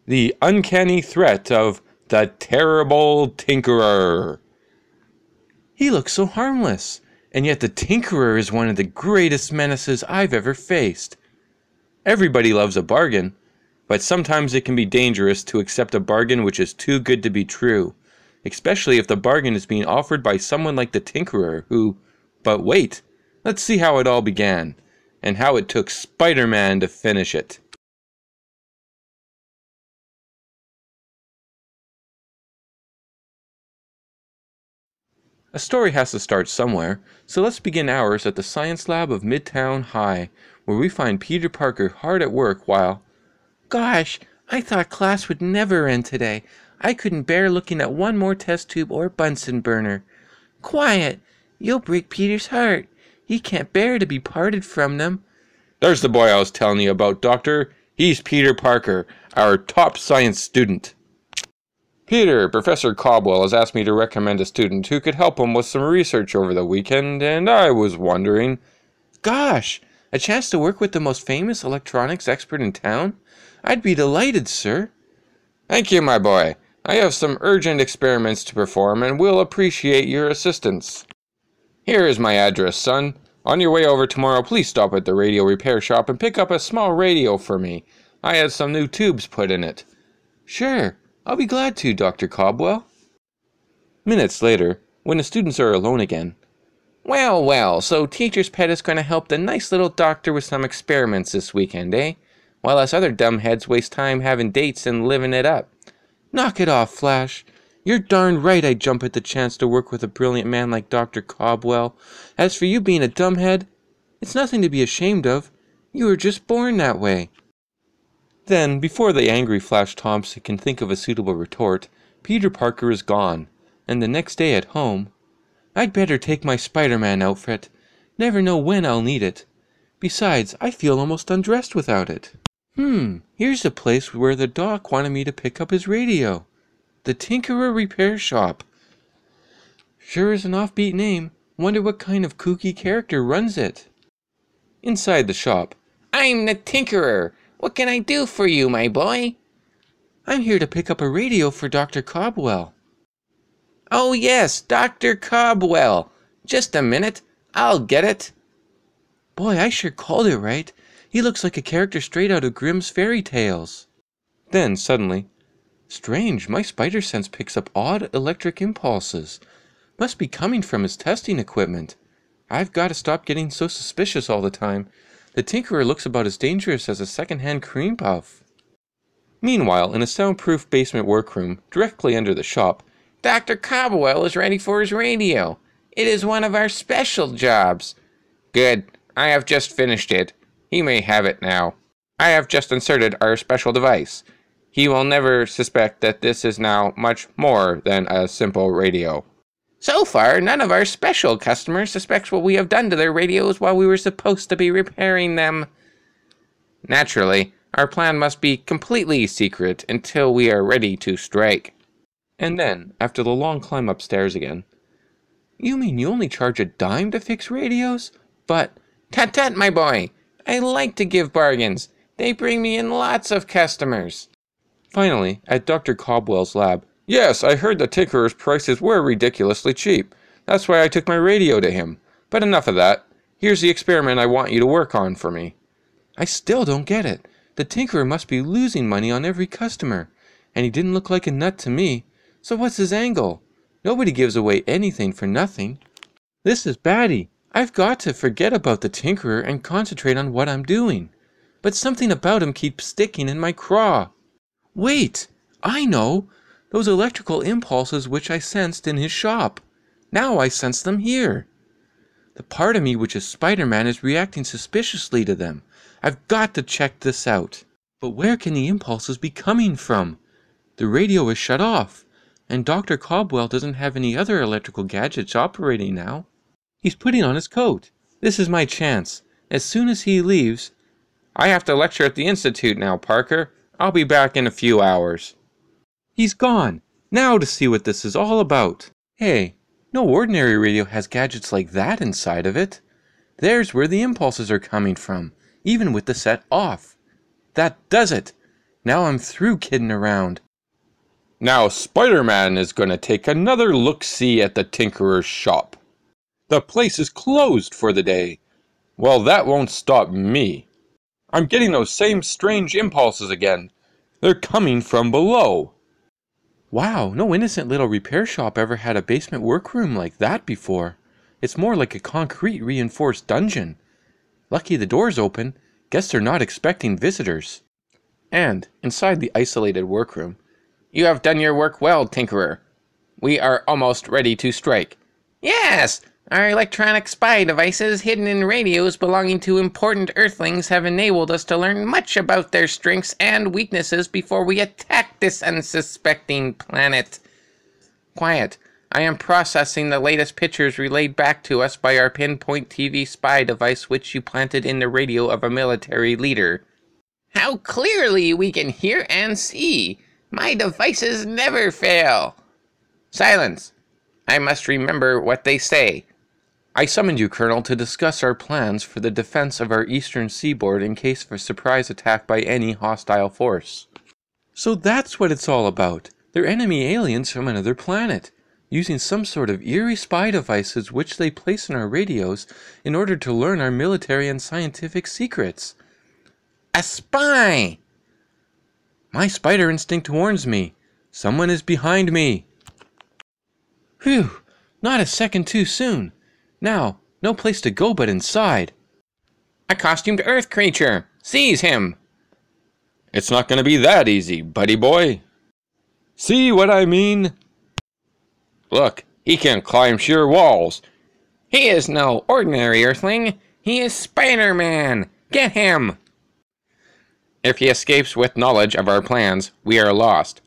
The uncanny threat of the terrible Tinkerer. He looks so harmless, and yet the Tinkerer is one of the greatest menaces I've ever faced. Everybody loves a bargain, but sometimes it can be dangerous to accept a bargain which is too good to be true, especially if the bargain is being offered by someone like the Tinkerer who... But wait, let's see how it all began, and how it took Spider-Man to finish it. A story has to start somewhere, so let's begin ours at the science lab of Midtown High, where we find Peter Parker hard at work while... Gosh, I thought class would never end today. I couldn't bear looking at one more test tube or Bunsen burner. Quiet! You'll break Peter's heart. He can't bear to be parted from them. There's the boy I was telling you about, Doctor. He's Peter Parker, our top science student. Peter, Professor Cobwell has asked me to recommend a student who could help him with some research over the weekend, and I was wondering... Gosh, a chance to work with the most famous electronics expert in town? I'd be delighted, sir. Thank you, my boy. I have some urgent experiments to perform and will appreciate your assistance. Here is my address, son. On your way over tomorrow, please stop at the radio repair shop and pick up a small radio for me. I had some new tubes put in it. Sure, I'll be glad to, Dr. Cobwell. Minutes later, when the students are alone again. Well, so Teacher's Pet is going to help the nice little doctor with some experiments this weekend, eh? While us other dumbheads waste time having dates and living it up. Knock it off, Flash. You're darn right I'd jump at the chance to work with a brilliant man like Dr. Cobwell. As for you being a dumbhead, it's nothing to be ashamed of. You were just born that way. Then, before the angry Flash Thompson can think of a suitable retort, Peter Parker is gone, and the next day at home... I'd better take my Spider-Man outfit. Never know when I'll need it. Besides, I feel almost undressed without it. Here's the place where the doc wanted me to pick up his radio. The Tinkerer Repair Shop. Sure is an offbeat name. Wonder what kind of kooky character runs it. Inside the shop. I'm the Tinkerer. What can I do for you, my boy? I'm here to pick up a radio for Dr. Cobwell. Oh yes, Dr. Cobwell. Just a minute. I'll get it. Boy, I sure called it right. He looks like a character straight out of Grimm's fairy tales. Then, suddenly, strange, my spider sense picks up odd electric impulses. Must be coming from his testing equipment. I've got to stop getting so suspicious all the time. The Tinkerer looks about as dangerous as a second-hand cream puff. Meanwhile, in a soundproof basement workroom, directly under the shop, Dr. Cobwell is ready for his radio. It is one of our special jobs. Good. I have just finished it. He may have it now. I have just inserted our special device. He will never suspect that this is now much more than a simple radio. So far, none of our special customers suspects what we have done to their radios while we were supposed to be repairing them. Naturally, our plan must be completely secret until we are ready to strike. And then, after the long climb upstairs again, You mean you only charge a dime to fix radios? But, tut, my boy, I like to give bargains. They bring me in lots of customers. Finally, at Dr. Cobwell's lab, yes, I heard the Tinkerer's prices were ridiculously cheap. That's why I took my radio to him. But enough of that. Here's the experiment I want you to work on for me. I still don't get it. The Tinkerer must be losing money on every customer. And he didn't look like a nut to me. So what's his angle? Nobody gives away anything for nothing. This is batty. I've got to forget about the Tinkerer and concentrate on what I'm doing. But something about him keeps sticking in my craw. Wait! I know! Those electrical impulses which I sensed in his shop. Now I sense them here. The part of me which is Spider-Man is reacting suspiciously to them. I've got to check this out. But where can the impulses be coming from? The radio is shut off, and Dr. Cobwell doesn't have any other electrical gadgets operating now. He's putting on his coat. This is my chance. As soon as he leaves... I have to lecture at the Institute now, Parker. I'll be back in a few hours. He's gone. Now to see what this is all about. Hey, no ordinary radio has gadgets like that inside of it. There's where the impulses are coming from, even with the set off. That does it. Now I'm through kidding around. Now Spider-Man is going to take another look-see at the Tinkerer's shop. The place is closed for the day. Well, that won't stop me. I'm getting those same strange impulses again. They're coming from below. Wow, no innocent little repair shop ever had a basement workroom like that before. It's more like a concrete reinforced dungeon. Lucky the door's open. Guess they're not expecting visitors. And, inside the isolated workroom, "You have done your work well, Tinkerer. We are almost ready to strike." "Yes! Our electronic spy devices hidden in radios belonging to important Earthlings have enabled us to learn much about their strengths and weaknesses before we attack this unsuspecting planet." "Quiet. I am processing the latest pictures relayed back to us by our pinpoint TV spy device which you planted in the radio of a military leader." "How clearly we can hear and see! My devices never fail." "Silence! I must remember what they say." I summoned you, Colonel, to discuss our plans for the defense of our eastern seaboard in case of a surprise attack by any hostile force. So that's what it's all about. They're enemy aliens from another planet, using some sort of eerie spy devices which they place in our radios in order to learn our military and scientific secrets. A spy! My spider instinct warns me. Someone is behind me. Phew, not a second too soon. Now, no place to go but inside. A costumed Earth creature! Seize him! It's not going to be that easy, buddy boy. See what I mean? Look, he can climb sheer walls. He is no ordinary Earthling. He is Spider-Man! Get him! If he escapes with knowledge of our plans, we are lost.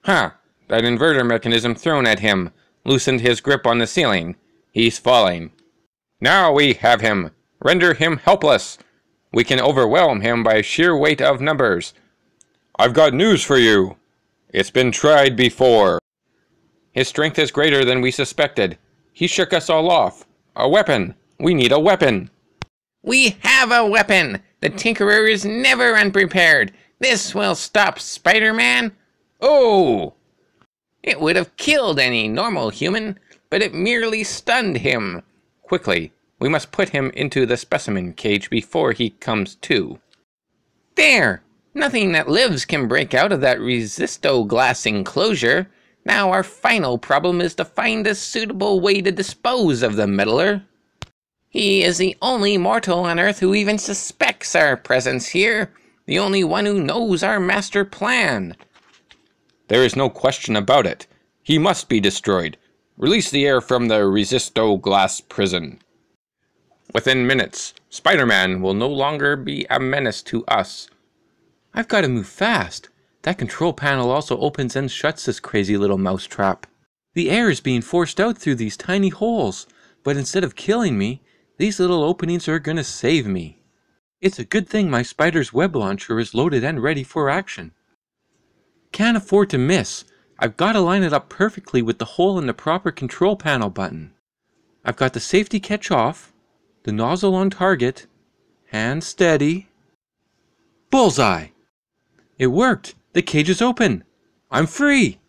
Ha! That inverter mechanism thrown at him loosened his grip on the ceiling. He's falling. Now we have him. Render him helpless. We can overwhelm him by sheer weight of numbers. I've got news for you. It's been tried before. His strength is greater than we suspected. He shook us all off. A weapon. We need a weapon. We have a weapon. The Tinkerer is never unprepared. This will stop Spider-Man. Oh! It would have killed any normal human, but it merely stunned him. Quickly, we must put him into the specimen cage before he comes to. There! Nothing that lives can break out of that resisto-glass enclosure. Now our final problem is to find a suitable way to dispose of the meddler. He is the only mortal on Earth who even suspects our presence here. The only one who knows our master plan. There is no question about it. He must be destroyed. Release the air from the resisto-glass prison. Within minutes, Spider-Man will no longer be a menace to us. I've got to move fast. That control panel also opens and shuts this crazy little mousetrap. The air is being forced out through these tiny holes, but instead of killing me, these little openings are going to save me. It's a good thing my spider's web launcher is loaded and ready for action. Can't afford to miss. I've got to line it up perfectly with the hole in the proper control panel button. I've got the safety catch off, the nozzle on target, hand steady. Bullseye! It worked! The cage is open! I'm free!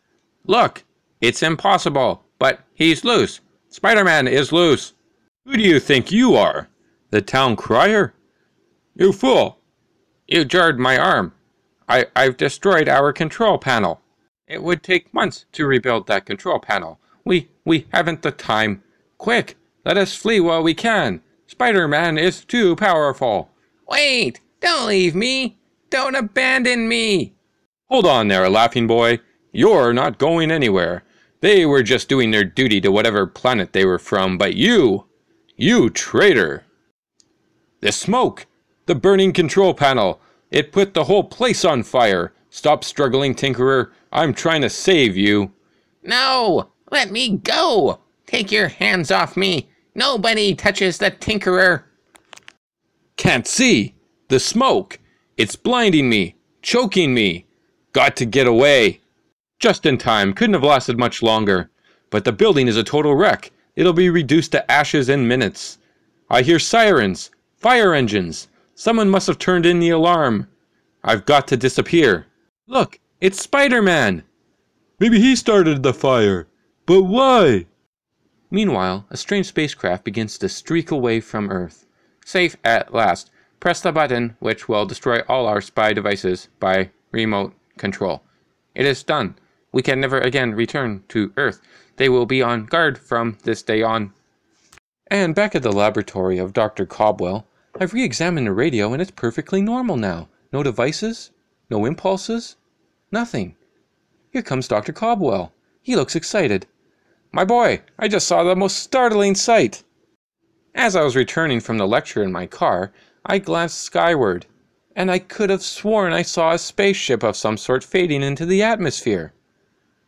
Look! It's impossible, but he's loose. Spider-Man is loose. Who do you think you are? The town crier? You fool! You jarred my arm. I've destroyed our control panel. It would take months to rebuild that control panel. We haven't the time. Quick, let us flee while we can. Spider-Man is too powerful. Wait! Don't leave me! Don't abandon me! Hold on there, laughing boy. You're not going anywhere. They were just doing their duty to whatever planet they were from, but you traitor! The smoke! The burning control panel! It put the whole place on fire! Stop struggling, Tinkerer. I'm trying to save you. No! Let me go! Take your hands off me! Nobody touches the Tinkerer! Can't see! The smoke! It's blinding me! Choking me! Got to get away! Just in time. Couldn't have lasted much longer. But the building is a total wreck. It'll be reduced to ashes in minutes. I hear sirens. Fire engines. Someone must have turned in the alarm. I've got to disappear. Look, it's Spiderman! Maybe he started the fire. But why? Meanwhile, a strange spacecraft begins to streak away from Earth. Safe at last. Press the button, which will destroy all our spy devices by remote control. It is done. We can never again return to Earth. They will be on guard from this day on. And back at the laboratory of Dr. Cobwell, I've re-examined the radio and it's perfectly normal now. No devices, no impulses, nothing. Here comes Dr. Cobwell. He looks excited. My boy, I just saw the most startling sight. As I was returning from the lecture in my car, I glanced skyward, and I could have sworn I saw a spaceship of some sort fading into the atmosphere.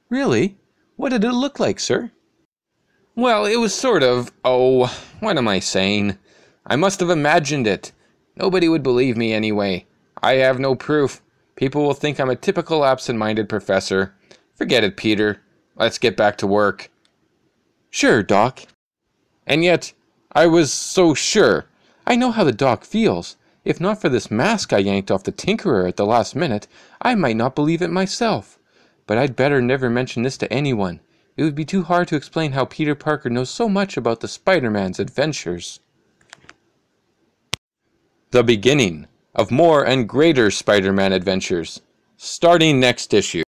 Really? What did it look like, sir? Well, it was sort of, what am I saying? I must have imagined it. Nobody would believe me anyway. I have no proof. People will think I'm a typical absent-minded professor. Forget it, Peter. Let's get back to work. Sure, Doc. And yet, I was so sure. I know how the Doc feels. If not for this mask I yanked off the Tinkerer at the last minute, I might not believe it myself. But I'd better never mention this to anyone. It would be too hard to explain how Peter Parker knows so much about the Spider-Man's adventures. The beginning of more and greater Spider-Man adventures, starting next issue.